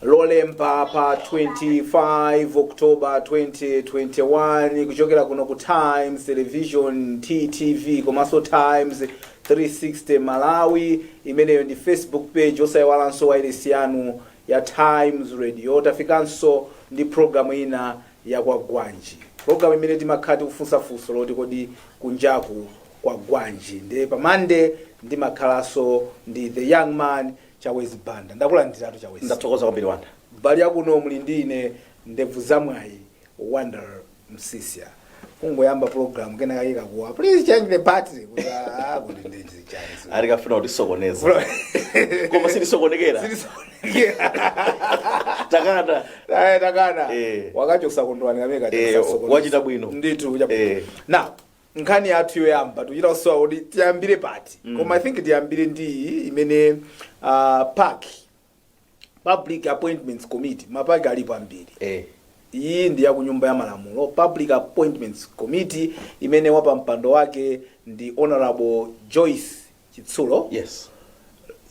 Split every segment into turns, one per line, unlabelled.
lolemba pa 25 October 2021 kuchokera kuno ku Times Television TTV komanso Times 360 Malawi. Imeneyo ndi Facebook page osayiwalanso wireless yanu ya Times Radio. Tafikanso ndi program ina ya Kwagwanji. Program imene timakhati kufunsa funso loti kodi kunjaku Kwagwanji. Ndi pamande ndimakhalaso ndi the young man Chawezi Banda. Ndakulandiratu Chawezi.
Ndathokoza kwambiri Wanda.
Bali yakuno muli ndine Ndevu Zamwayi Wonder Msisia. Kungoyamba program kenaka ikakuwa please change the battery kuti ndindenzi chani.
Ari kafuna utisokoneza. Koma sinisokonekera. Takana.
Takana. Wakachosa kondwani kameka
sokoneza. Wachita bwino.
Nditu uja. Now, nkhani yathu yoyamba tuchita so kuti tiyambire pati. Koma I think tiyambire ndi imene PAC Public Appointments Committee mapaki alipo ambiri. Iyi ndi ya kunyumba ya malamulo. Public Appointments Committee imene wapa mpando wake ndi Honorable Joyce Chitsulo.
Yes.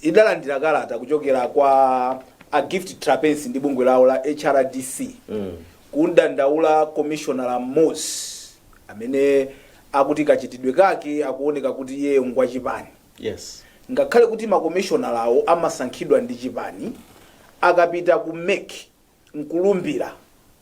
Idalandira kalata kuchokera kwa a gift trapensi ndi bungwe lawo la HRDC. Kundandaula Commissioner Moss amene akuti kachitidwe kake akuoneka kuti iye ngwa chipani.
Yes.
Ngakhale kuti ma commissioner lawo amasankhidwa ndi chipani akapita ku MEC nkulumbira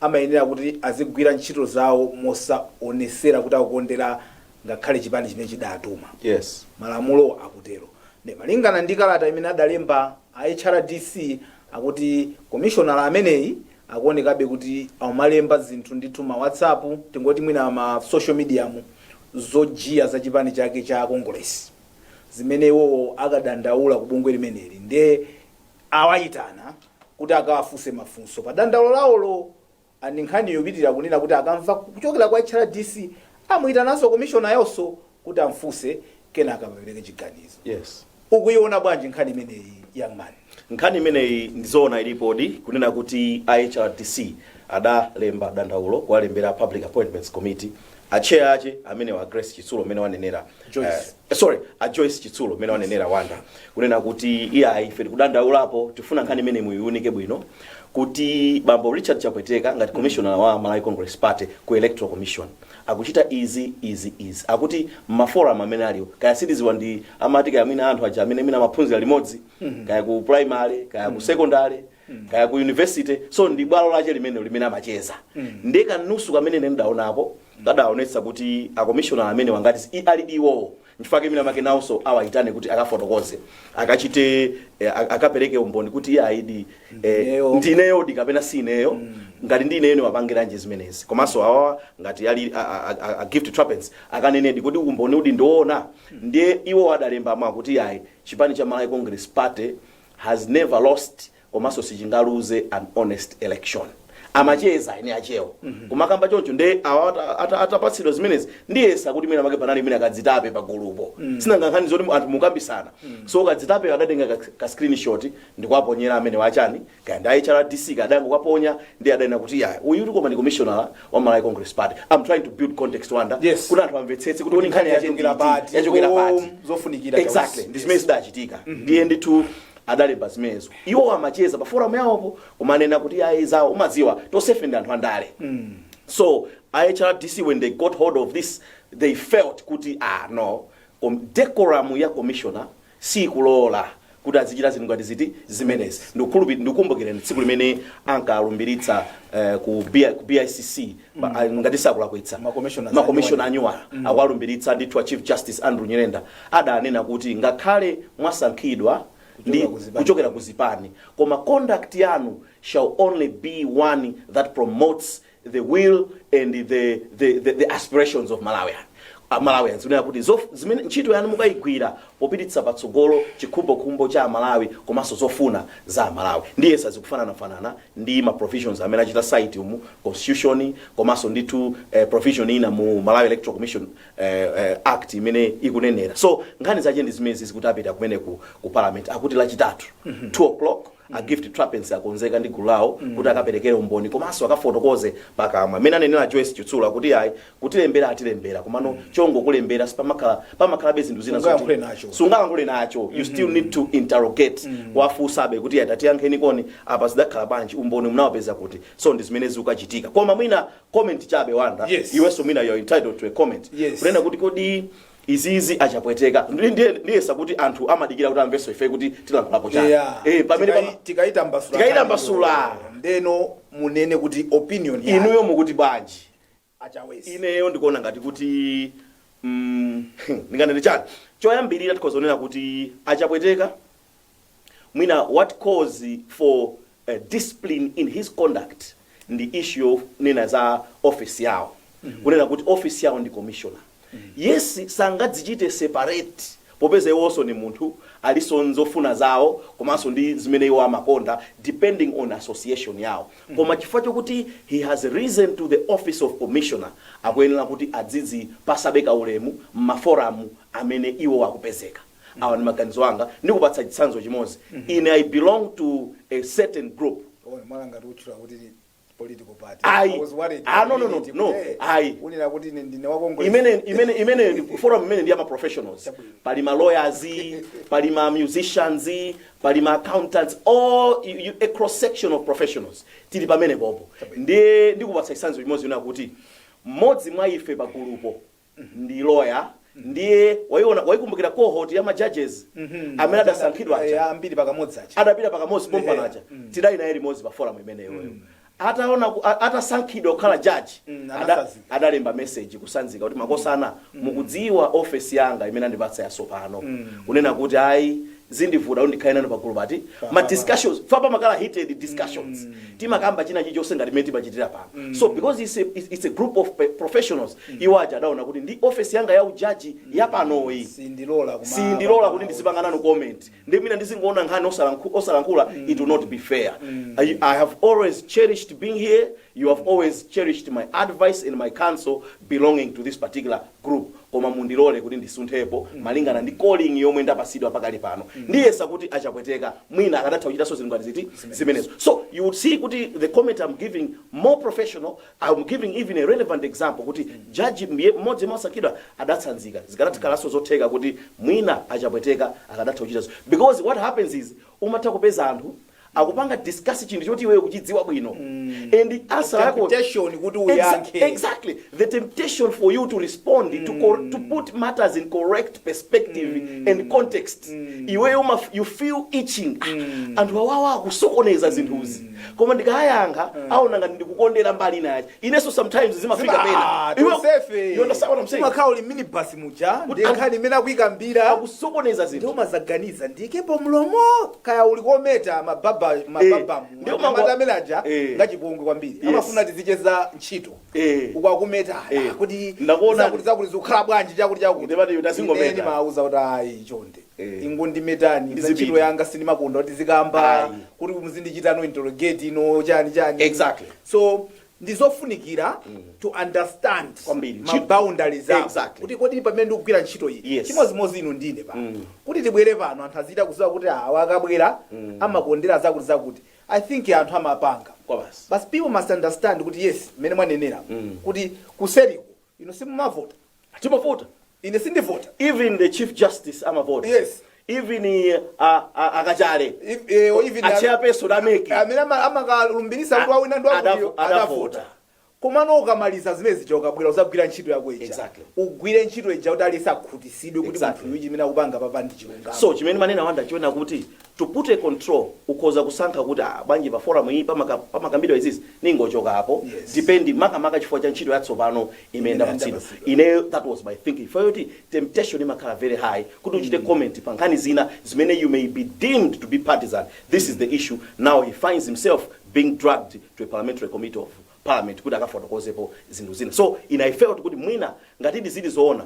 amayenera kuti azigwira ntchito zawo mosaonesera kuti akukondera ngakhale chipani chimene chidatuma.
Yes.
Malamulo akutero. Ne malingana ndi kalata imene adalemba a HRDC akuti commissioner ameneyi akuonekabe kuti amalemba zinthu ndithu ma WhatsApp tingoti mwina ma social media zojia za chipani chake cha Congress zimenewo akadandaula kubungwe limeneli nde awayitana kuti akawafunse mafunso pa dandaulo lawolo. Ani nkhani yopitirira kunena kuti akamva kuchokera kwa HRDC amuyitananso commissioner yonso kuti amfunse kenaka apereke chiganizo.
Yes.
Ukuyiona bwanji nkhani imeneyi young man?
Nkhani imeneyi ndizoona ilipodi kunena kuti HRDC adalemba dandaulo kwalembera Public Appointments Committee ache amene wa Grace Chitsulo amene wanenera Joyce Chitsulo amene wanenera Wanda kunena kuti iya ife kudandaulapo tifuna nkhani imene muyiunike bwino kuti bambo Richard Chapweteka ngati commissioner wa Malawi Congress Party ku Electoral Commission akuchita easy akuti maforum amene aliwo kaya sidiziwa ndi amatika amene anthu aja amene mina maphunzira limodzi kaya ku primary kaya ku secondary kaya ku university so ndi bwalo lache limene amacheza ndeka nusu kamene ndaonapo tadaonetsa kuti a commissioner amene wangati ali iwo nchifake mina make nawso awayitane kuti akafotokoze akachite akapereke umboni kuti iye aidi ndineyo kapena sineyo ngati ndineyo wapangira nje zimenezi komanso awa ngati ali a gift trappings akanenedi kuti umboni udi ndoona ndiye iwo adalemba kuti yayi chipani cha Malawi Congress Party has never lost komanso sichingaluze an honest election. Amacheza ine achewo kumakamba choncho nde atapatsidwa zimenezi ndiyesa kuti mina make panali mina akadzitape pa gulupo sina ngankhani zoti anthu mukambisana so akadzitape adatenga ka screenshot ndikwaponyera amene wachani kaya ndi HRDC kadango kwaponya ndi adayina kuti ya uyu uri koma ndi commissioner wa Malawi Congress Party. I'm trying to build context Wanda kuna anthu amvetsetse kuti oni nkhani yachokera pati
zofunikira
exactly this means dachitika ndiye nditu adalemba zimenezo iwo amacheza pa forum yawopo kumanena kuti ayizawo umadziwa tosefenda anthu andale so HRDC when they got hold of this they felt kuti no decorum ya commissioner si kulola kuti azichita zinthu ngati ziti zimenezi ndikukumbukira tsiku limene ankalumbiritsa ku BICC ngati sakulakwitsa ma commissioner anyuwala akwalumbiritsa ndithu Chief Justice Andrew Nyirenda adanena kuti ngakhale mwasankhidwa ndi kuchokera kuzipani koma conduct yanu shall only be one that promotes the will and the aspirations of Malawians unena kuti zimene ntchito yanu mukayigwira popititsa patsogolo chikhumbokhumbo cha Malawi komanso zofuna za Malawi ndiye sazikufanana ndi ma provisions amene achita site mu constitution komanso nditu provision ina mu Malawi Electoral Commission Act imene ikunenera so nkhani zache ndi zimene zikutapita kumene ku parliament akuti lachitatu 2 o'clock a gift trappings akonzeka ndi gulu lawo kuti akaperekere umboni komanso akafotokoze pakamwa amene anenera Joyce Chitsula kuti ayi kutilembera atilembera komano chongo kulembera pamakhala bezinthu zina sungalankhule nacho you still need to interrogate wafusabe kuti atatiyankheni koni apa zidakhala banji umboni munawapeza kuti so ndi zimene zikuchitika koma mwina comment chabe wanda iwenso mwina you're entitled to a comment kunena kuti kodi izizi achapweteka ndiyesa kuti anthu amadikira kuti amveso ife kuti tilankhulapo chani pamene tikaita mbasula
ndeno munene kuti opinion yake
inuyo mukuti banji
achawesi
ineyo ndikuona ngati kuti ndinganene chani choyambirira tikhozonena kuti achapweteka mwina what cause for discipline in his conduct ndi issue of nena za office yawo kunena kuti office yawo ndi commissioner yes sangadzichite separate popeza iwonso ni munthu alisonzofuna zawo komanso ndi zimene iwo amakonda depending on association yawo koma chifukwa chokuti he has risen to the office of commissioner akuyenera kuti adzizi pasabeka ulemu maforamu amene iwo akupezeka awa ni maganizo anga ndikupatsa chitsanzo chimodzi ine I belong to a certain group
malanga tuchira kuti political party
I was worried no
unira kuti ndine wakongo
imene forum imene ndi ama professionals pali ma lawyers pali ma musicians pali ma accountants all a cross section of professionals tili pamene popo ndikupatsa chitsanzo chimodzi una kuti mmodzi mwa ife pa gulupo ndi lawyer ndiye waikumbukira cohort ya ma judges amene adasankhidwa
ambiri pakamodzi acha
adapita pakamodzi pompana acha tidali naye limodzi pa forum imeneyo ataona atasankhidwa kukhala judge adalemba message kusanzika kuti makosana mukudziwa office yanga imene andipatsa yasopano kunena kuti ayi zindivuda undikhale nanu pagulu pati ma discussions fapa makala heated discussions timakamba china chichonse ngati meti pachitira pano so because it's a group of professionals iwaja adaona kuti ndi office yanga ya ujaji yapanoyi sindilola kuti ndizipangana no comment ndi mina ndizingoona nkhani osalankhula it will not be fair I have always cherished being here you have always cherished my advice and my counsel belonging to this particular group koma mundilole kuti ndisunthepo malingana ndi calling yomwe ndapasidwa pakali pano ndiyesa kuti achapweteka mwina akadatha kuchita so zingati ziti zimenezo so you would see kuti the comment I'm giving more professional I'm giving even a relevant example kuti judge mmodzi mosakidwa adatsanzika zikadatikalaso zotheka kuti mwina achapweteka akadatha kuchita so because what happens is umatha kupeza anthu akupanga discuss chinthu choti iweyo kuchidziwa bwino and the answer yako
temptation kuti uyankhe
exactly the temptation for you to respond to put matters in correct perspective and context iweyo you feel itching and wawawa kusokoneza zinthuzi koma ndikayankha aona ngati ndikukondera mbali naye ineso sometimes zimafika pena
you understand what I'm saying makhauli minibus muja ndekhani imene akuyikambira
akusokoneza zinthu
ndio mazaganiza ndikepo mlomo kaya ulikometa mababa matamelaja ngachipongwe kwambiri amafuna tizicheza ntchito ukwakumeta kuti ndakuona kuti zakuli zikukhala bwanji chakuti ndeni mauza kuti ayi chonde ingondimetani ntchito yanga sindimakonda kuti zikamba kuti muzindichita no interrogate ino chani
exactly
so ndizofunikira to understand ma boundaries
exactly
kuti kodi pamene ndikugwira ntchito iyi chimozimozi ino ndine pa kuti tibwere pano anthu azita kuziwa kuti wakabwera amakondera zakuti I think anthu amapanga but people must understand kuti yes mene mwanenera kuti kuseriko ino simumavota
timavota
ine sindivota
even the chief justice amavota
yes
even akachale
even
a chairperson ameki
amene amakalumbirisa kuti awina ndo adavota komano ukamaliza zimene zichokabwera uzagwira ntchito yako ija ugwire ntchito ija kuti alisakhutisidwe kuti munthu uyu chimene akupanga papa ndi chilungamo
so chimene manena wanda chiona kuti to put a control ukhoza kusankha kuti bwanji pa forum iyi pamakambidwa izizi ningochoka apo depending makamaka chifukwa cha ntchito yatsopano imene ndapatsidwa ine that was my thinking for you temptation imakhala very high kuti uchite comment pa nkhani zina zimene you may be deemed to be partisan this is the issue now he finds himself being dragged to a parliamentary committee of parliament kuti akafotokozepo zinthu zina so I felt kuti mwina ngati zili zoona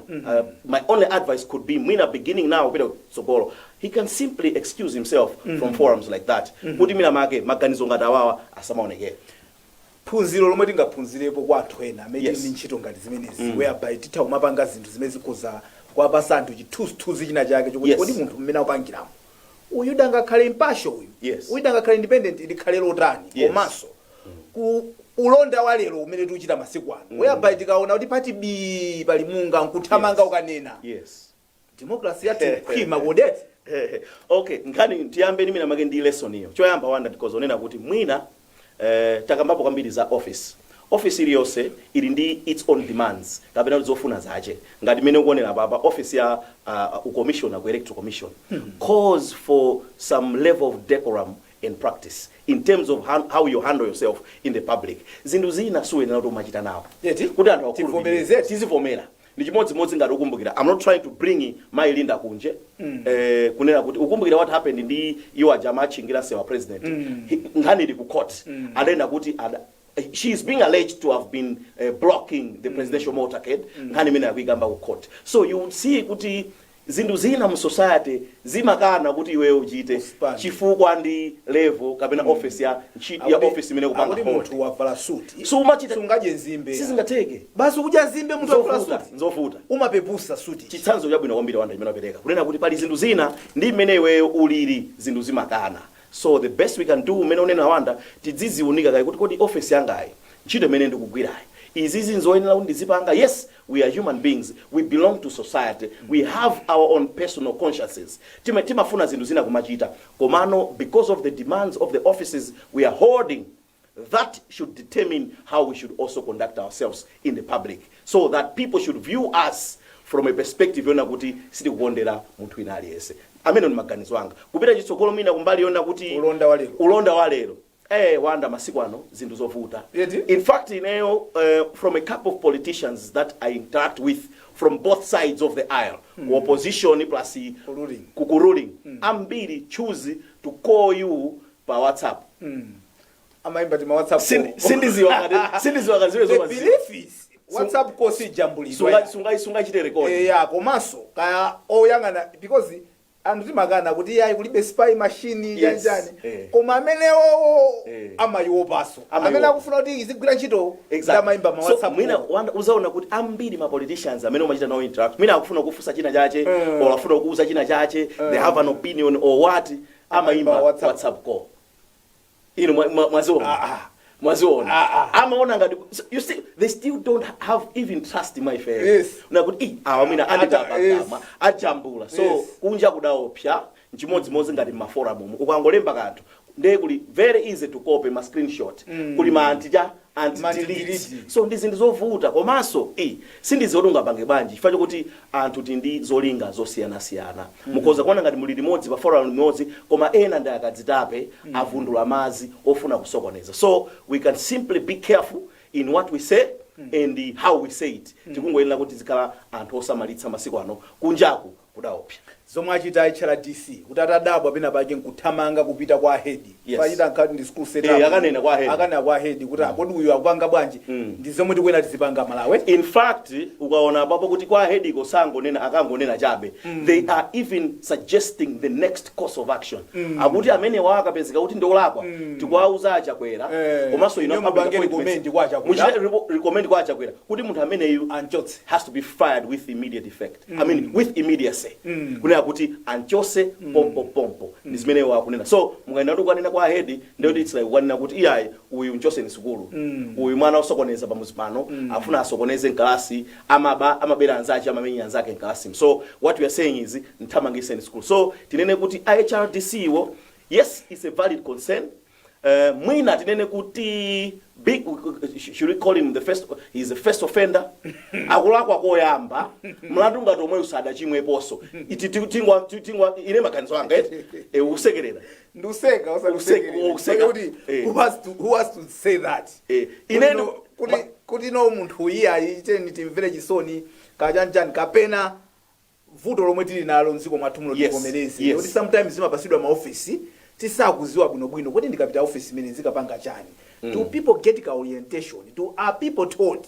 my only advice could be mwina beginning now kupita tsogolo he can simply excuse himself from forums like that kuti mina make maganizo ngati awawa asamaonekere
phunziro lomwe tingaphunzirepo kwa anthu ena amene ndi ntchito ngati zimenezi whereby titha kumapanga zinthu zimene zikhoza kuwapasa anthu chithunzithunzi china chake chokuti kodi munthu mmene akupangiramo uyu dangakhale impartial uyu
Yes.
uyu dangakhale independent likhale lotani
Yes.
komanso ku ulonda wa lero umene tikuchita masiku ano whereby tikaona kuti pati b pali munga nkuthamanga ukanena
Yes.
democracy yathu khwima kodeti.
Okay, nkhani tiyambe ni mina make ndi lesson iyo. Choyamba wanda because onena kuti mwina takambapo kwambiri za office iliyonse ili ndi its own demands kapena zofuna zache ngati mene ukuonera papa office ya ucommissioner ku electoral commission calls for some level of decorum and practice in terms of how you handle yourself in the public. Zinthu zina suyenera kuti umachita nawo kuti anthu akulu tizivomera ndi chimodzimodzi ngati ukumbukira. I'm not trying to bring my Linda kunje kunena kuti ukumbukira what happened ndi iwo ajama achingira sewa president nkhani ili ku court adena kuti she is being alleged to have been blocking the presidential motorcade nkhani imene yakuyikamba ku court. So you would see kuti zinthu zina mu society zimakana kuti iweyo uchite chifukwa ndi level kapena office ya office imene kupanga
kuti munthu wavala suit
so umachita
sungaje nzimbe
sizingateke
basi ukudya nzimbe munthu wavala suit
nzofuta
umapepusa suit.
chitsanzo chabwino kwambiri wanda imene apereka kunena kuti pali zinthu zina ndi imene iweyo ulili zinthu zimakana. So the best we can do umene unena wanda tidziziunika kai kuti kodi office yangayi ntchito imene ndikugwirayi izizi nzoyenera kuti ndizipanga. Yes, we are human beings, we belong to society, we have our own personal consciences. Timafuna zinthu zina kumachita komano because of the demands of the offices we are holding, that should determine how we should also conduct ourselves in the public, so that people should view us from a perspective yona kuti sitikukondera munthu wina aliyense. Amene ni maganizo anga kupita chitsogolo mina kumbali yona kuti ulonda wa lero wanda masiku ano zinthu zovuta. In fact ineyo from a couple of politicians that I interact with from both sides of the aisle, opposition plus kuruling, ambiri choose to call you pa WhatsApp.
Amaimba ti WhatsApp.
Sindiziwa ziwe
the belief is WhatsApp call si jambulidwa.
Sunga chite record.
Yeah, komanso kaya oyangana because anthu timagana kuti yayi kulibe spy machine yanjani koma amenewo amayopaso amene akufuna kuti izigwira ntchito ndamaimba ma WhatsApp.
Mwina uzaona kuti ambiri ma politicians amene umachita nawo interact mwina akufuna kufusa china chache or afuna kuuza china chache they have an opinion or what amaimba WhatsApp call. Ino mwaziona amaona ngati you see they still don't have even trust in my face.
Yes.
Na kuti awamina andikapakama ajambula so kunja kudaopya nchimodzimodzi ngati maforum ukangolemba kanthu ndiye kuli very easy to copy ma screenshot kuli ma anti-delete. So ndi zinthu zovuta komanso sindizodunga pange banji chifukwa chokuti anthu tindi zolinga zosiyana-siyana mukhoza kuona ngati muli limodzi pa forum limodzi koma ena ndi akadzitape avundula mazi ofuna kusokoneza. So we can simply be careful in what we say and how we say it. Tikungoyenera kuti zikhala anthu osamalitsa masiku ano kunjaku kudaopya
zomwe achita ichara DC kuti atadabwa pena pake nkuthamanga kupita kwa head pachita nkati ndi school setup
akanena
kwa head kuti kodi uyu akupanga bwanji ndi zomwe tikuyenera tizipanga Malawi.
In fact ukaona papo kuti kwa head iko akangonena chabe they are even suggesting the next course of action akuti amene wakapezeka kuti ndolakwa tikuauza achakwera komanso
recommend
kwa achakwera kuti munthu ameneyu has to be fired with immediate effect. I mean with immediacy. Kunena kuti anchose pompo ndi zimene wakunena. So mukaenda kuti kwanena kwa head ndio it's like kwanena kuti iyayi uyu nchose ni sukulu uyu mwana osokoneza pamuzi pano afuna asokoneze nkalasi amabera anzache amamenya anzake nkalasi. So what we are saying is nthamangise ni sukulu. So tinene kuti IHRDC wo yes it's a valid concern. Mwina tinene kuti big should we call him he's the first offender akulakwa koyamba mlandu ngati omwe usada chimwe poso iti tingwa ine maganizo anga usekerera
nduseka kuti who has to say that
ineno
kuti no munthu iya iteni timvere chisoni kajanjani kapena vuto lomwe tili nalo mziko mwathu muno tikomereze kuti sometimes zimapasidwa ma office tisakuziwa bwinobwino kuti ndikapita office imene zikapanga chani. Do people get orientation? Are people told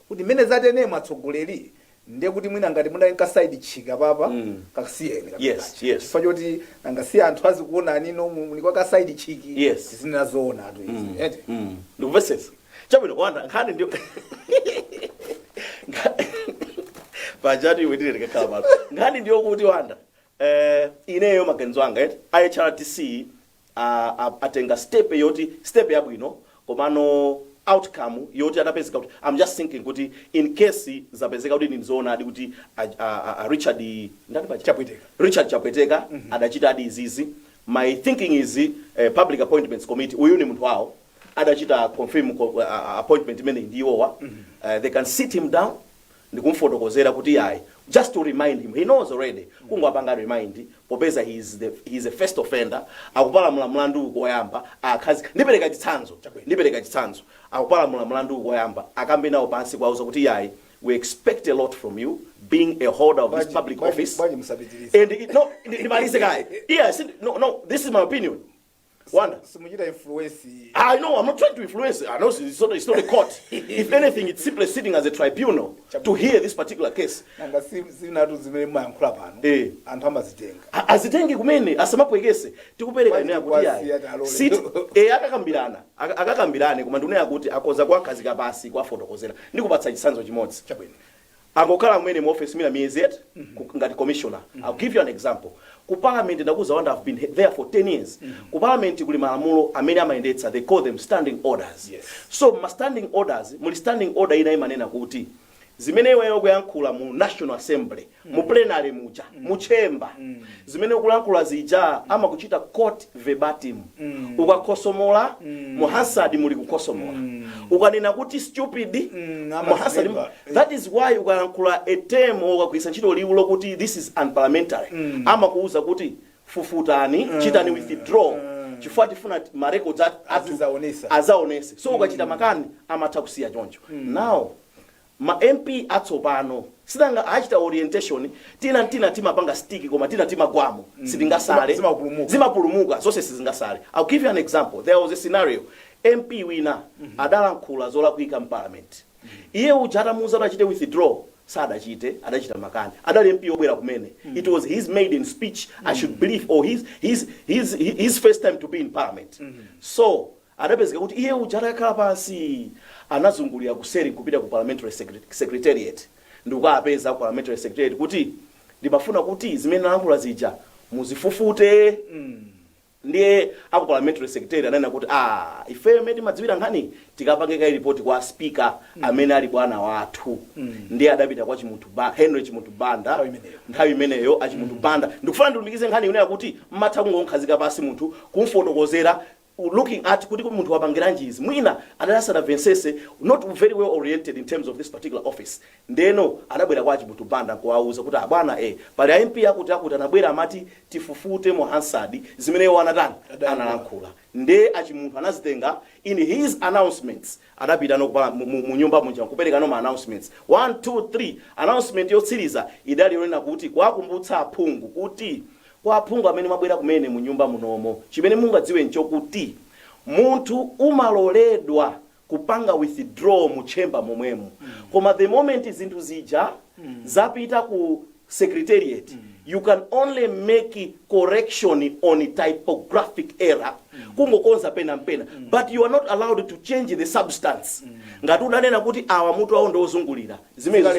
kuti mene zatene matsogoleri ndiye kuti mwina ngati muna side chika papa kasiyeni
yes
chifukwa choti angasiya anthu azikuona nino muli kwa side chiki zinazoona atu izi
ndikuvesesa chabwino kwanda nkhani ndio pajati iwe ndire kekhala nkhani ndio kuti wanda ineyo maganizo anga IHRTC atenga step yabwino komano outcome yoti adapezeka kuti I'm just thinking kuti in case zapezeka kuti ndinzoona adi kuti Richard Chapweteka adachita adi izizi. My thinking is public appointments committee uyu ni munthu wawo adachita confirm appointment imene ndiyowa. They can sit him down ndikumfotokozera kuti yayi just to remind him he knows already kungwapanga remind popeza he is a first offender akupalamula mlandu koyamba akhazi ndipereka chitsanzo akupalamula mlandu koyamba akambe nawo pansi kwauza kuti yayi we expect a lot from you being a holder of this public office and this is my opinion. Wanda. I know, I'm not trying to influence. I know it's not a court. If anything, it's simply sitting as a tribunal to hear this particular case. Azitengi kumene asamapo egese tikupereka ine akuti yayi sit akakambirane koma ndune akuti akoza kwa kazi kabasi kwa fotokozera ndikupatsa chitsanzo chimodzi akokhala mwene mu office mina miyezi ngati commissioner. I'll give you an example. Ku parliament ndakuza wanda I've been there for 10 years. Ku parliament kuli malamulo amene amayendetsa, they call them standing orders.
Yes.
So ma standing orders, muli standing order ina imanena kuti zimene iweyo kuyankhula mu National Assembly, mu plenary muja, mu chamber, zimene ukulankhula zija ama kuchita court verbatim. Ukakosomola, mu Hansard muli kukosomola. Ukanena kuti stupid, mu Hansard. That is why ukalankhula a term ukagwisa ntchito liwulo kuti this is unparliamentary. Ama kuuza kuti fufutani, chitani withdraw. Chifukwa tifuna ma records azaonese. So ukachita makani amatha kusiya choncho. Now ma MP atsopano sidanga achita orientation tina timapanga stick koma tina gwamo sitingasale zimapulumuka zonse sizingasale. I'll give you an example. There was a scenario MP wina adalankhula zolakwika mu parliament iye ujata muza achite withdraw sadachite adachita makani adali MP obwera kumene. It was his maiden speech I should believe or his first time to be in parliament. So adapezeka kuti iye ujata yakhala pansi anazungulira kuseri kupita ku parliamentary secretariat ndikapeza ku parliamentary secretariat kuti ndimafuna kuti zimene nalankhula zija muzifufute. Ndiye aku parliamentary secretary anena kuti ife meti madziwira nkhani tikapangeka report kwa speaker amene ali bwana wathu. Ndiye adapita kwa chimunthu Henry chimunthu banda nthawi imeneyo achimunthu banda ndikufuna ndilumikize nkhani ineyo kuti mmatha kungonkhazika pasi munthu kumfotokozera looking at kuti munthu wapangira njizi mwina adalasa na Vencese not very well oriented in terms of this particular office. Ndeno adabwera kwa chimunthu banda kuwauza kuti bwana pali MP akuti anabwera amati tifufute mu Hansard zimene wanatani analankhula. Nde achimunthu anazitenga in his announcements adapita no mu nyumba munja kupereka no ma announcements 1 2 3 announcement yotsiriza idali yonena kuti kwakumbutsa aphungu kuti kwa aphungu amene mabwera kumene mu nyumba munomo chimene mungadziwe nchokuti munthu umaloledwa kupanga withdraw mu chamber momwemo. Koma the moment zinthu zija zapita ku secretariat you can only make correction on a typographic error kungokonza pena mpena but you are not allowed to change the substance. Ngati unanena kuti awa mutu awo ndozungulira zimene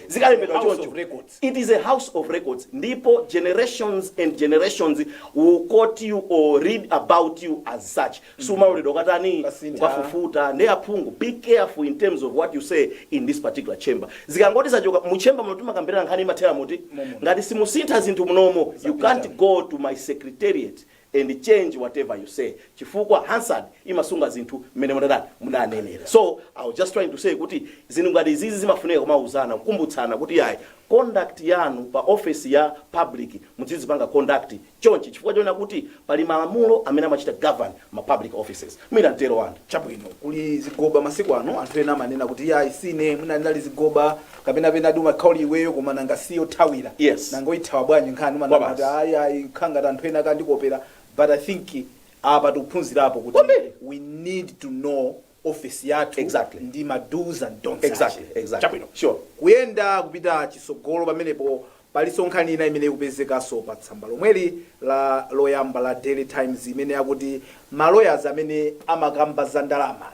zikalembedwa choncho. It is a house of records. Ndipo generations and generations will quote you or read about you as such. Sumaloledwa katani ukafufuta. Ndi aphungu be careful in terms of what you say in this particular chamber. Zikangoti sachoka mu chamber mutuma kambera nkhani mathera muti ngati simusintha zinthu munomo you can't go to my secretariat and change whatever you say. Chifukwa Hansard imasunga zinthu mmene munanenera. So I was just trying to say kuti zinthu ngati izizi zimafuneka kumauzana kukumbutsana kuti yayi conduct yanu pa office ya public muzizipanga conduct chonchi chifukwa chona kuti pali malamulo amene amachita govern ma public offices. Mwina ntero wanda
chabwino kuli zigoba masiku ano anthu ena amanena kuti yayi sine munanali zigoba kapena pena duma kauli iweyo koma nanga siyo thawira.
Yes.
Nangoithawa bwanyi nkhani manana kuti ayi khanga anthu ena kandikopera. But I think apa tuphunzirapo kuti we need to know office yathu
exactly
ndi ma do's and don'ts.
Exactly.
Chabwino.
Sure.
Kuyenda kupita chisogolo pamenepo paliso nkhani ina imene ikupezekaso pa tsamba lomweli la loyamba la Daily Times imene yakuti ma lawyers amene amakamba za ndalama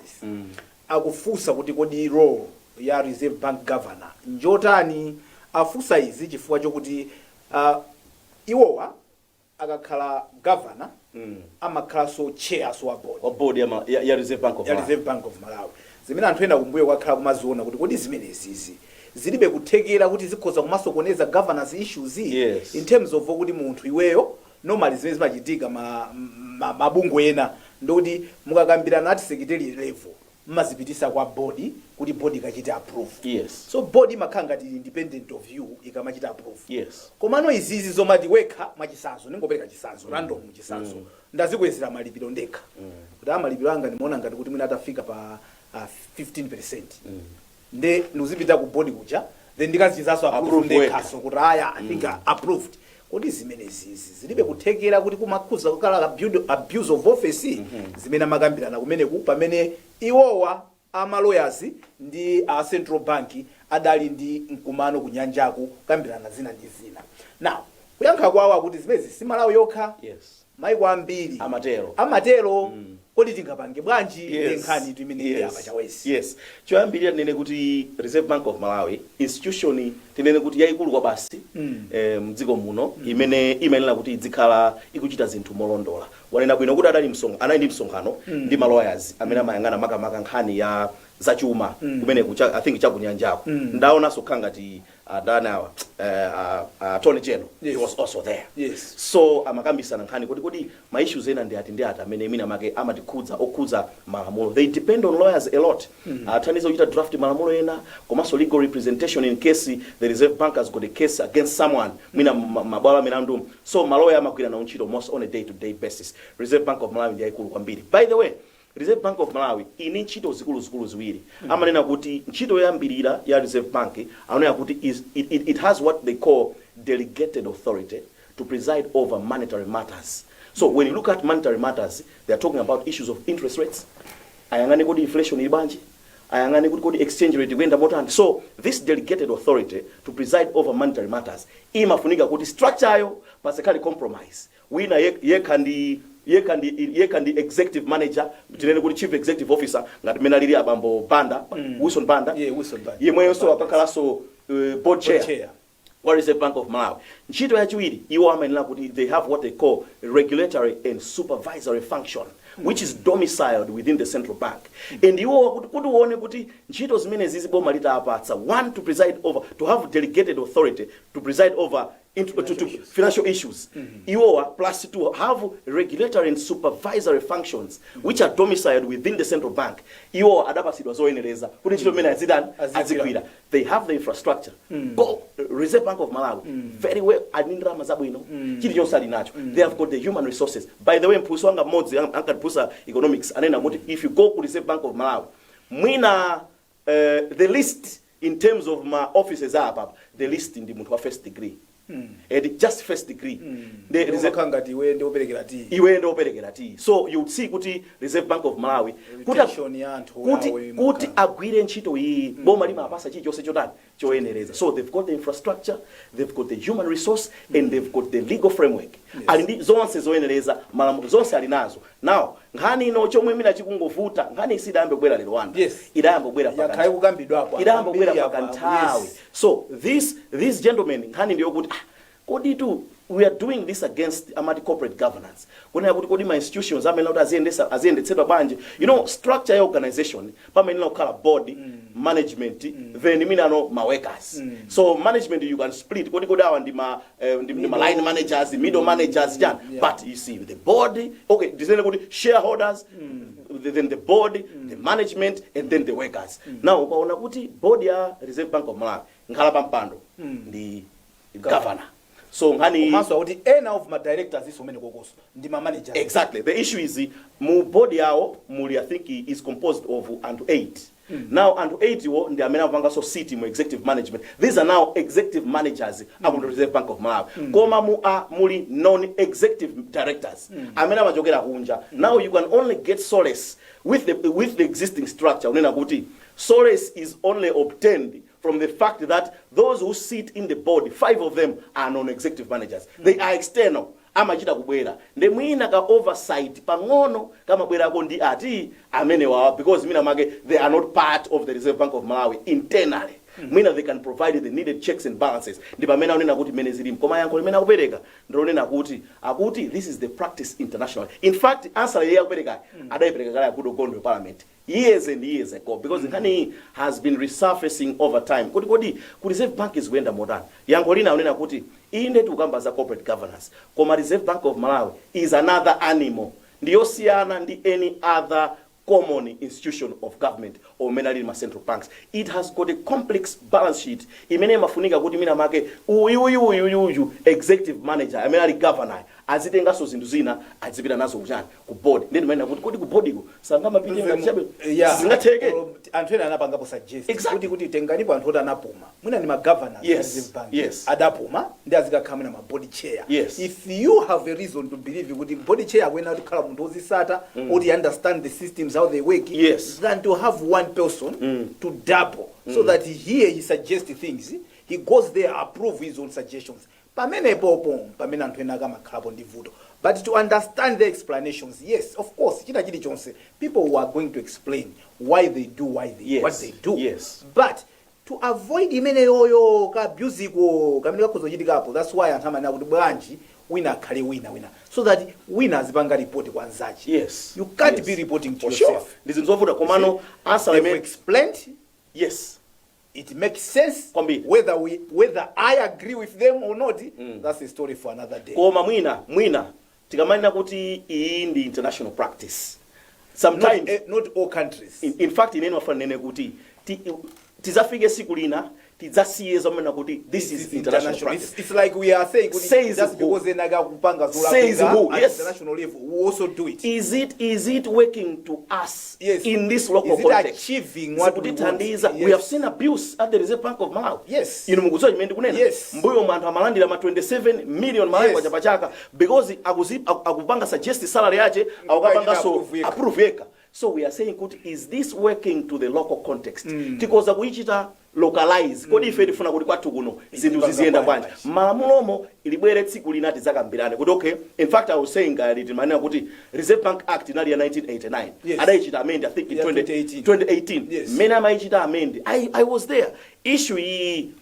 akufunsa kuti kodi role ya Reserve Bank Governor njotani. Afunsa izi chifukwa chokuti iwowa akakhala governor amakhala so chair so
board ya Reserve Bank of Malawi.
Reserve Bank of Malawi. Zimene anthu ena kumbuyo kwakhala kumaziona kuti kodi zimenezi zilibe kuthekera kuti zikhoza kumasokoneza governance issues in terms of kuti munthu iweyo normally zimene zimachitika mabungwe ena ndikuti mukakambirana ati secretary level mmazipitisa kwa body kuti body ikachita approve. So body imakhala ngati independent of you ikamachita approve. Komano izizi zomati wekha mwachisanzo ningopereka chisanzo random chisanzo ndazikwezera malipiro ndekha kuti amalipiro anga ndimaona ngati kuti mwina atafika pa 15% nde nuzipita ku body kuja then ndikazizaso approve ndekha so kuti aya I think approved. Kodi zimene zilibe kuthekera kuti kumakhuza kukala abuse of office zimene makambirana kumene pamene iwowa ama lawyers ndi a central bank adali ndi mkumano kunyanjaku kambirana zina ndi zina. Now kuyankha kwawo kuti zimene simalawi yokha maiko ambiri amatero kodi tingapange bwanji nkhani timene apa chawesi.
Choyambirira nene kuti Reserve Bank of Malawi institution tinene kuti yayikulu kwa basi mdziko muno imene imayenera kuti idzikhala ikuchita zinthu molondola. Wanena bwino kuti anali ndi msonkhano ndi ma lawyers amene amayang'ana makamaka nkhani ya zachuma kumene I think chakunyanjako ndaona so khangati adanawa Tony Cheno he was also there. So amakambisana nkhani kodi ma issues ena ndi ati amene mina make amatikhudza okhuza malamulo. They depend on lawyers a lot. Athandiza kuchita draft malamulo ena komanso legal representation in case the Reserve Bank has got a case against someone mina mabwala milandu. So malawyer amagwira na ntchito most on a day to day basis. Reserve Bank of Malawi ndi yayikulu kwambiri. By the way, Reserve Bank of Malawi ini ntchito zikulu ziwiri. Amanena kuti ntchito yoyambirira ya Reserve Bank anena kuti it has what they call delegated authority to preside over monetary matters. So when you look at monetary matters, they are talking about issues of interest rates. Ayangane kuti inflation ili banji. Ayangane kuti exchange rate kwenda motani. So this delegated authority to preside over monetary matters imafunika kuti structure ayo pasekali compromise. Wina ye kandi executive manager tinene kuti chief executive officer ngati mena lili abambo Banda Wilson Banda yemweyo so akakhala so board chair wa Reserve Bank of Malawi. Ntchito yachiwiri iwo amayenera kuti they have what they call regulatory and supervisory function which is domiciled within the central bank. And iwo kuti uone kuti ntchito zimene zizi boma litapatsa one to preside over, to have delegated authority to preside over financial issues. Iwowa plus to have regulatory and supervisory functions which are domiciled within the central bank. Iwowa adapasidwa zoyenereza kuti ntchito imene azigwira. They have the infrastructure. Go Reserve Bank of Malawi very well adindra mazabwino chili chonse ali nacho. They have got the human resources. By the way, mpuso wanga modzi ankatipusa economics anena kuti if you go to Reserve Bank of Malawi mwina the list in terms of my offices apa the list ndi munthu wa first degree. And just first degree. Iwe ndo operekera ti. So you see kuti Reserve Bank of Malawi kuti agwire ntchito iyi boma lima apasa chilichonse chotani choyenereza. So they've got the infrastructure, they've got the human resource, and they've got the legal framework. Ali ndi zonse zoyenereza malamulo zonse ali nazo. Now nkhani ino chomwe mina chikungovuta nkhani isidayambe kubwera lero wanu. Idayambe kubwera pakanthawi. So these gentlemen nkhani ndiyo kuti kodi tu we are doing this against amati corporate governance. Kuna kuti kodi ma institutions amene aziyendetsedwa banje. You know structure ya organization pamene kukhala board management then mina no ma workers. So management you can split kodi awa ndi ma line managers, the middle managers but you see the board okay disene kuti shareholders then the board, the management, and then the workers. Now ukaona kuti board ya Reserve Bank of Malawi nkhala pampando ndi governor. So ngani
maso kuti any of my directors is umene kokoso ndi ma managers.
Exactly. The issue is mu board yawo muli I think is composed of and 8. Now and 8 wo ndi amene avanga so city mu executive management. These are now executive managers of the Reserve Bank of Malawi. Koma muli non-executive directors. Amene amachokera kunja. Now you can only get solace with the existing structure. Unena kuti solace is only obtained from the fact that those who sit in the board, 5 of them are non-executive managers. They are external. Amachita kubwera. Ndemwina ka oversight pang'ono kama bwera kondi ati amene wawa because mina make they are not part of the Reserve Bank of Malawi internally. mwina they can provide the needed checks and balances ndi pamene anena kuti mene zilimu koma yankho limene akupereka ndilonena akuti this is the practice international. In fact answer yeye akupereka adayipereka kale yakudo gondo parliament years and years ago, because nkhani has been resurfacing over time. Kuti Reserve Bank is kuenda modern yankho lina unena kuti inde tukamba za corporate governance koma Reserve Bank of Malawi is another animal ndiyosiyana ndi any other common institution of government or menali ma central banks. It has got a complex balance sheet imene mafunika kuti mina make uyu executive manager amenali governor azitenga so zinthu zina azipita nazo kuchani ku board ndi ndimene kuti ku board iko sangama pite ngati chabe singatheke
anthu ena anapangapo suggest kuti tenganipo anthu oti anapuma mwina ni ma governors Reserve Bank adapuma ndi azikakhala na ma board chair. If you have a reason to believe kuti board chair akwena kukhala munthu ozisata oti understand the systems how they work, than to have one person to double so that he suggests things, he goes there approve his own suggestions. Pamene anthu ena kamakhala ndi vuto. But to understand the explanations, yes, of course, people who are going to explain why they do what they do. But to avoid imene yoyo ka abusiko kamene kakuzochitikapo, that's why anthu amana kuti bwanji winner khale winner so that winners banga report kwa nzachi. You can't be reporting to yourself.
Ndizinzovuta komano answer
they explained. It makes sense whether I agree with them or not. That's a story for another day.
Koma mwina tikamanena kuti iyi ndi international practice. Sometimes
not all countries.
In fact inene mafanene kuti tizafike siku lina tizasiye zomena kuti this is international practice.
It's like we are saying just because enaga kupanga zula international level we also do it.
Is it working to us in this local context?
Is it achieving what we want?
We have seen abuse at the Reserve Bank of Malawi. Inu mukuzoa imene kunena mbuyo manthu amalandira ma 27 million Malawi kwa chapachaka because akupanga suggest salary yache akupanga so approve yeka. So we are saying is this working to the local context? Tikoza kuichita localize kodi ife tifuna kuti kwathu kuno zinthu zizienda bwanji malamulomo ilibwere tsiku linati zakambirane kuti okay. In fact I was saying manena kuti Reserve Bank Act inali ya 1989 adaichita amend I think in 2018 mena amaichita amend I was there issue iyi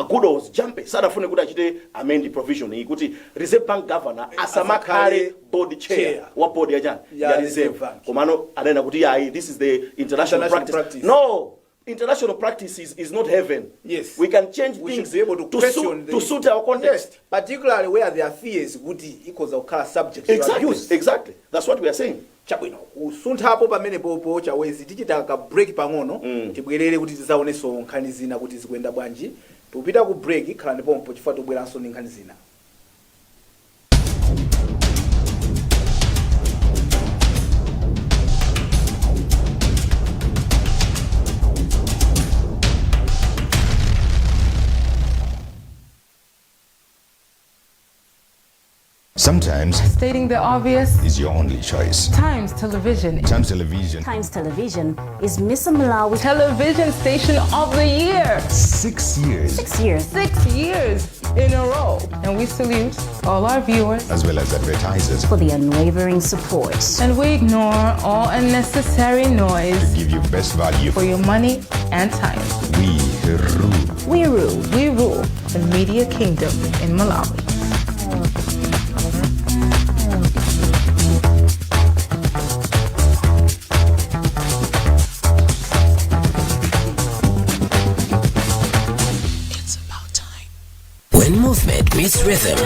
kudos jump sadafune kuti achite amend provision iyi kuti Reserve Bank governor asamakhale board chair wa board ya Reserve Bank komano anena kuti this is the international practice. No, international practice is not heaven. We can change things
be able to question
to suit our context,
particularly where there are fears equals our subject to abuse.
Exactly, that's what we are saying.
Chabwino usuntha hapo pamene popo chawezi tichita ka break pang'ono tibwerere kuti tizaoneso nkhani zina kuti zikuenda bwanji. Tupita ku break khala ndipompo chifukwa tobweranso ndi nkhani zina.
Sometimes
stating the obvious
is your only choice.
Times Television.
Times Television.
Times Television is Miss Malawi
Television Station of the Year.
6 years.
6 years.
6 years in a row. And we salute all our viewers
as well as advertisers
for the unwavering support.
And we ignore all unnecessary noise
to give you best value
for your money and time.
We rule.
We rule.
We rule the media kingdom in Malawi.
Movement meets rhythm,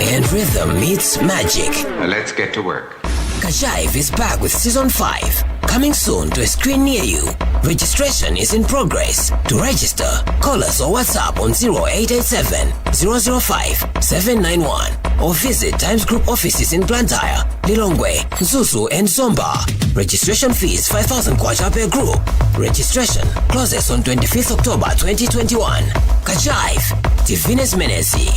and rhythm meets magic.
Let's get to work.
Kajive is back with season 5, coming soon to a screen near you. Registration is in progress. To register, call us or WhatsApp on 0887 005 791 or visit Times Group offices in Blantyre, Lilongwe, Zuzu, and Zomba. Registration fees 5,000 kwacha per group. Registration closes on 25th October 2021. Kajive, Divines Menezi.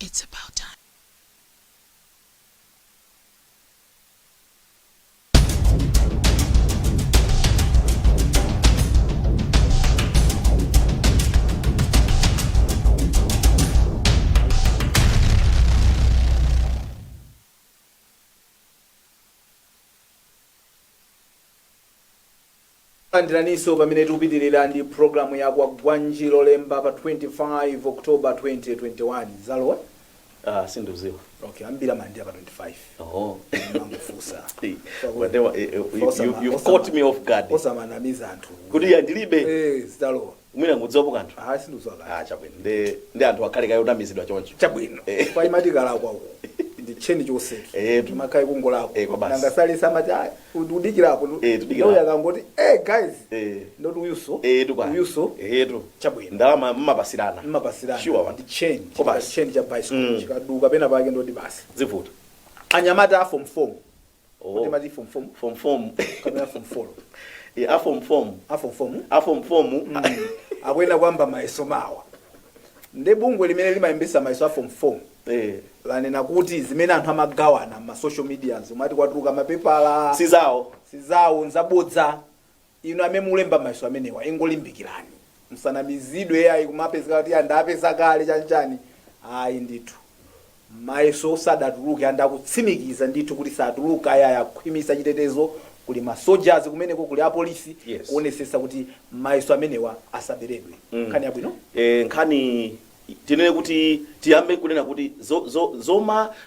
It's about time.
Andilaniso pamene tikupitirira ndi programu ya Kwagwanji lolemba pa 25 October 2021 zalo
sinduziwa.
Okay, ambira mandi pa 25.
Oh.
Mangufusa.
You caught me off guard.
Osamanamiza anthu.
Kuti yandilibe.
Zalo.
Mwina ngudziwapo kanthu.
Sinduziwa.
Chabwino. Ndi anthu akhale kayo namizidwa choncho.
Chabwino. Kwa imatikala kwako. Ndi cheni chose. Tumakai kungo lako. Nanga sali samati udikirapo. Ndoya kangoti guys. Ndoti uyuso. Uyuso. Chabwino.
Ndalama mmapasirana. Sure
Ndi change. Change cha bicycle. Chikaduka pena pake ndoti basi.
Zivuta.
Anyamata form 4. Kuti mati form 4.
Form.
Kamera form 4.
Form 4.
Akwenda kwamba maiso mawa. Nde bungwe limene limayembesa maiso a form 4. Lanena kuti zimene anthu amagawana ma social media zomati kwatuluka mapepala sizawo nzabodza ino amene mulemba maiso amenewa ingolimbikirani musanamizidwe ayi kumapezeka kuti andapeza kale chanchani ayi ndithu maiso sadatuluke andakutsimikiza ndithu kuti satuluka aya akhwimisa chitetezo kuli ma soldiers kumeneko kuli apolisi kuonesesa kuti maiso amenewa asaberedwe nkhani yabwino
nkhani tinene kuti tiyambe kunena kuti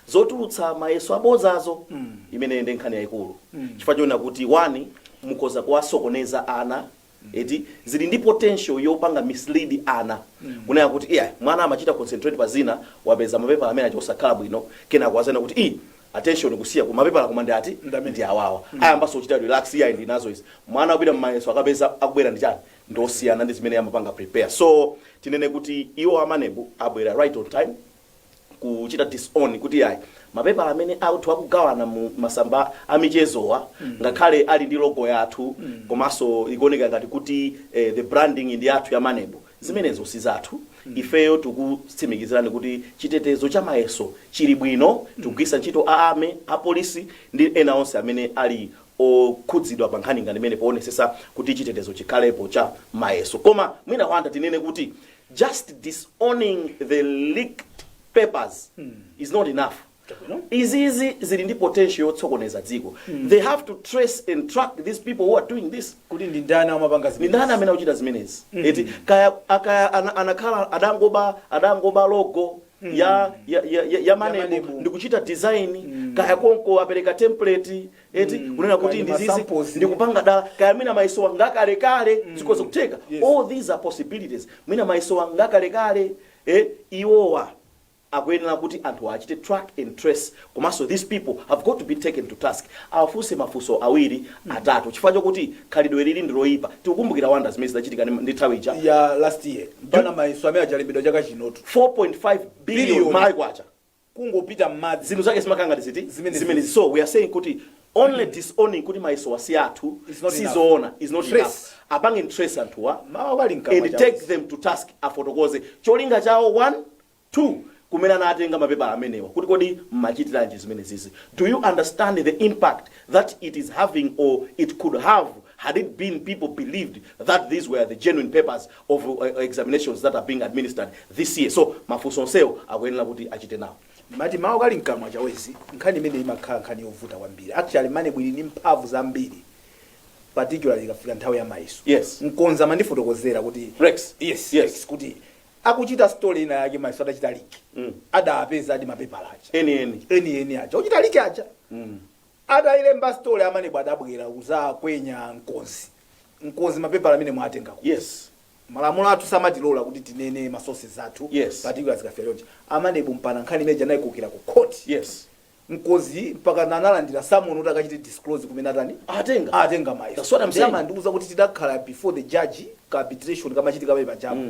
zotulutsa mayeso abodzazo imene ndi nkhani yayikulu chifukwa chona kuti one mukoza kuwasokoneza ana eti zili ndi potential yopanga mislead ana kunena kuti mwana amachita concentrate pa zina wapeza mapepa amene achosakhala bwino kena kuwazana kuti attention kusiya ku mapepa akomanda ati ndi awawa ayamba so chita relax ndi nazo izi mwana upita mmayeso akapeza akubwera ndi chani ndosiyana ndi zimene yamapanga prepare so tinene kuti iwo amanebu abwera right on time kuchita disown kuti mapepa amene anthu akugawana mu masamba amichezowa ngakhale ali ndi logo yathu komanso ikuoneka ngati kuti the branding ndi yathu ya manebu zimenezo si zathu ifeyo tikutsimikizirani kuti chitetezo cha mayeso chili bwino tikugwisa ntchito aame apolisi ndi ena onse amene ali okhudzidwa pa nkhani ngati imene poonetsesa kuti chitetezo chikhalepo cha mayeso koma mwina kwanda tinene kuti just disowning the leaked papers is not enough. Izizi zili ndi potential yotsokoneza dziko. They have to trace and track these people who are doing this.
Kuti ndi ndani amapanga
zimenezi. Ndi ndani amene akuchita zimenezi. Eti kaya anakhala adangoba logo ya manebu ndikuchita design kaya konko apereka template eti kunena kuti ndizizi ndikupanga dala kaya mina maiso wanga kale zikozo kuteka all these are possibilities mina maiso wanga kale iwowa akwenera kuti anthu achite track and trace komanso these people have got to be taken to task afuse mafuso awiri atatu chifukwa chokuti khalidwe lili ndiloyipa tikukumbukira wanda zimene zachitika ndi nthawi ija
ya last year bana maiso amene ajalembedwa chaka chinotu
4.5 billion mai kwacha
kungopita madzi
zinthu zake zimakanga ndiziti zimene so we are saying kuti only disowning kuti maiso wasiyathu sizoona is not enough apange trace anthuwa and take them to task afotokoze cholinga chawo 1 2 kumena natenga mapepa amenewa kuti kodi machitiranji zimene zizi do you understand the impact that it is having or it could have had it been people believed that these were the genuine papers of examinations that are being administered this year so mafuso onsewo akuyenera kuti achite nawo
mati mawu kali mkamwa chawezi nkhani imene imakhala nkhani yovuta kwambiri actually mane bwili ni mphamvu zambiri particularly ikafika nthawi ya maiso mkonza mandifotokozera kuti yes kuti akuchita story ina yake maiso adachita liki adapeza adi mapepala acha eni acha uchita liki acha adailemba story amane bwadabwera kuza kwenya nkonzi mapepala amene mwatenga malamulo athu samatilola kuti tinene ma sources athu particularly zikafika lonje amane bumpana nkhani imene janayi kukira ku court nkozi mpaka nanalandira someone kuti akachite disclose kumene atani atenga maiso
that's what I'm saying
amandiuza kuti tidakhala before the judge ka arbitration kamachitika pepa chapo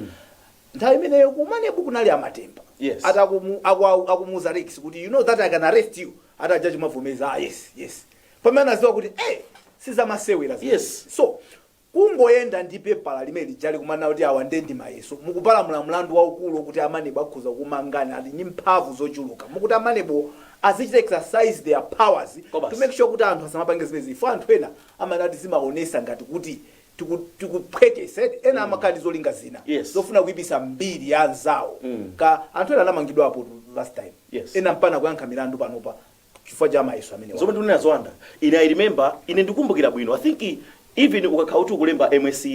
nthawi imeneyo kumanebu kunali amatemba akumuza Rex kuti you know that I can arrest you ata judge mavomeza yes pamene aziwa kuti sizamasewera so kungoyenda ndi pepala limene lijali kumana kuti awa ndendi mayeso mukupalamula mlandu waukulu kuti amanebu akhuza kumangana ali ni mphamvu zochuluka mukuti amanebu azichita exercise their powers to make sure kuti anthu asamapange zimezi ifo anthu ena amanati zimaonesa ngati kuti tikuphwekese ena amakhala zolinga zina zofuna kuipisa mbiri ya anzawo ka anthu ena anamangidwa apo last time ena mpana kuyankha milandu panopa chifukwa cha mayeso amene
zomwe ndinena zoanda ine I remember ine ndikumbukira bwino I think even ukakauti kulemba MSc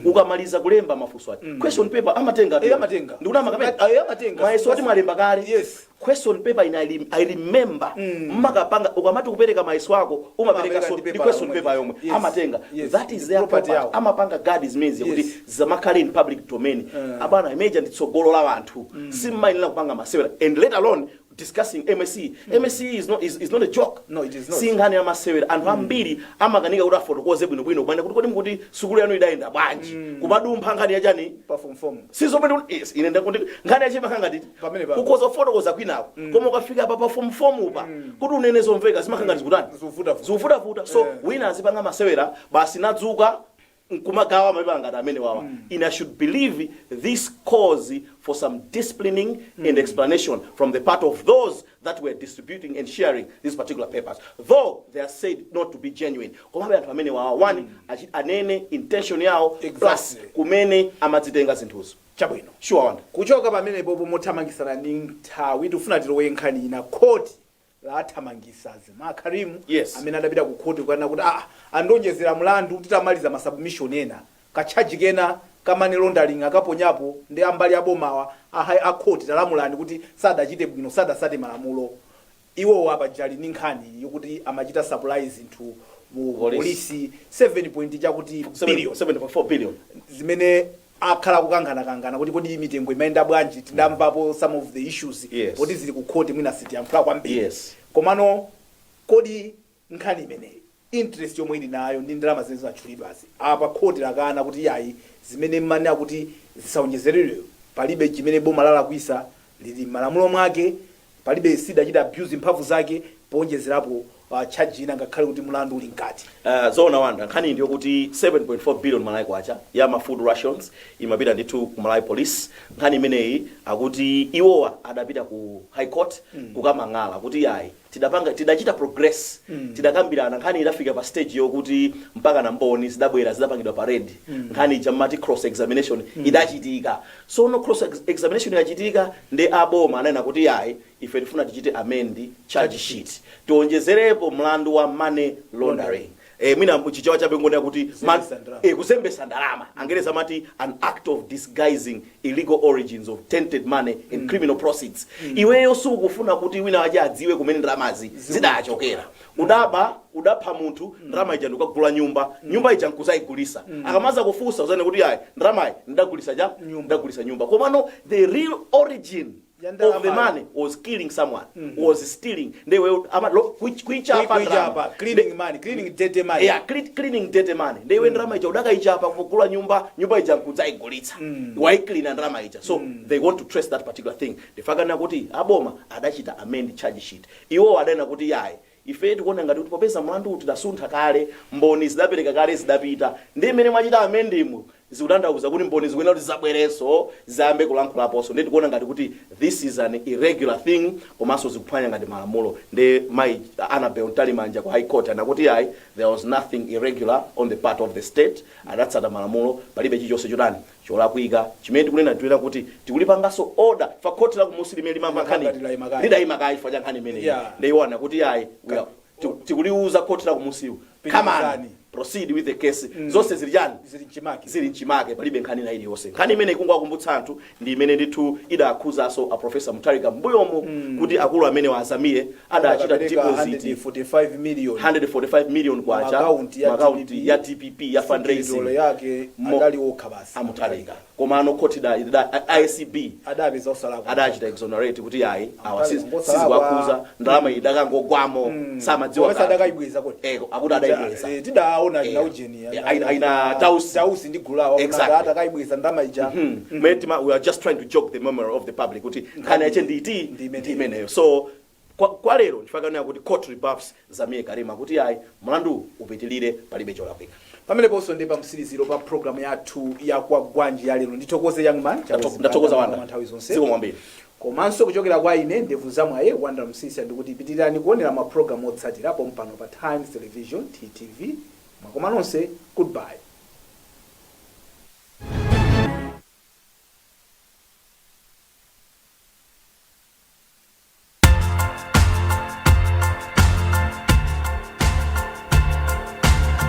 ukamaliza kulemba mafunso ati question paper amatenga ndikuna
amatenga
mayeso ati malemba kale
yes
question paper I remember makapanga ukamati kupereka mayeso ako umapereka so the question paper yomwe amatenga that is their property amapanga guards means kuti zamakali in public domain abana imagine nditsogolo la wanthu simmainira kupanga masewera and let alone discussing MSc. MSc is not a joke.
No, it is not.
Singani amasewera anthu ambiri amakanika kuti afotokoze bwino kumene kuti kuti sukulu yanu idayenda bwanji kumadumpa nkhani yachani
perform form
sizomene yes ine ndakuti nkhani yachema kangati kukoza fotokoza kwinako koma ukafika apa perform form upa kuti unene zomveka zimakangati zikutani zuvuta so wina azipanga masewera basi nadzuka kumagawa mabanga amene wawa I should believe this cause for some disciplining and explanation from the part of those that were distributing and sharing these particular papers, though they are said not to be genuine. Komabe anthu amene wawa one anene intention yawo plus kumene amadzitenga zinthuzo
chabwino
sure wanda
kuchoka pamene popo mothamangisana ndi nthawi tifuna tilowe nkhani ina khoti lathamangisaze makarimu
yes
amene adapita ku khoti kuyana kuti andonjezera mlandu titamaliza ma submission ena kachaji kena kamani laundering akaponyapo ndi ambali abomawa a khoti talamulani kuti sadachite bwino sadasate malamulo iwo apa jali ndi nkhani yokuti amachita supplies into polisi 7 point chakuti
7.4 billion
zimene akhala kukangana kuti kodi mitengo imayenda bwanji tidamvapo some of the issues kuti zili ku khoti mwina city amfula kwambiri komano kodi nkhani imene interest yomwe ili nayo ndi ndalama zimene zinachulidwazi apa khoti lakana kuti yayi zimene mmane akuti zisaonjezeredwe palibe chimene boma lalakwisa lili malamulo mwake palibe sidachita abuse mphamvu zake poonjezerapo charge ina ngakhale kuti mlandu uli nkati
zona wanda nkhani ndiyo kuti 7.4 billion malai kwacha ya ma food rations imapita ndithu ku Malai police nkhani imeneyi akuti iwowa adapita ku high court kukamangala kuti yayi tidachita progress tidakambirana nkhani idafika pa stage yokuti mpaka na mboni zidabwera zidapangidwa parade nkhani chamati cross examination idachitika so no cross examination yachitika ndi aboma anena kuti yayi ife tifuna tichite amend charge sheet tionjezerepo mlandu wa money laundering mwina mchichawa chabe ngone kuti kuzembesa ndalama angereza mati an act of disguising illegal origins of tainted money in criminal proceeds iweyo sukufuna kuti wina waje adziwe kumene ndalamazi zidachokera udapha munthu ndalama ija ndikagula nyumba ija nkuzayigulisa akamaza kufunsa uzane kuti yayi ndalama ndagulisa nyumba komano the real origin of the money was killing someone was stealing they were
cleaning dirty money
cleaning dirty money they were drama ija udaka ichapa kugula nyumba ija nkuzayigulitsa why clean drama ija so they want to trace that particular thing the fact na kuti aboma adachita amend charge sheet iwo adana kuti yayi ife tikuona ngati kuti popeza mlandu tidasuntha kale mboni zidapereka kale zidapita ndi imene mwachita amendimu zikutanthauza kuti mboni zikuena kuti zabwereso zambe kulankhulaponso ndi tikuona ngati kuti this is an irregular thing komanso zikuphwanya ngati malamulo ndi mai Annabel Ntalimanja ku high court anakuti yayi there was nothing irregular on the part of the state adatsata malamulo palibe chilichonse chotani cholakwika chimene tikunena tiwera kuti tikulipangaso order fa court la kumuslimia limamva nkhani lidayimakayi fa nkhani imeneyi ndiyiona kuti yayi tikuliuza court la kumusiu come on proceed with the case zonse zili nchimake palibe nkhani na iliyonse nkhani imene ikungowakumbutsa anthu ndi imene ndithu idakhuzaso a professor Mutarika mbuyomo kuti akulu amene waazamiye adachita deposit 145 million kwacha akaunti ya TPP ya fundraising
yake adali okhabasa
Mutarika komano koti da ICB
adapeza osalako
adachita exonerate kuti yayi awasisi wakuza ndalama idakangogwamo samadziwa
sadakaibweza koti
akuti adaibweza
ona na ujeni
aina
tausi ndi gulawa ngata kaibweza ndama ija
metima we are just trying to joke the memory of the public kuti nkhani yache nditi ndimeneyo so kwa lero ndifakana kuti court rebuffs zamie Karima kuti yayi mlandu upitilire palibe cholakwika
pamene ponso ndi pa msiriziro pa program yathu ya Kwagwanji ya lero nditokoze young man
ndatokoza wanda
nthawi zonse
ziko mwambiri
komanso kuchokera kwa ine ndevu zamwaye wanda msisi ndikuti pitirani kuonera ma program otsatirapo mpano pa Times Television TTV makomanonse goodbye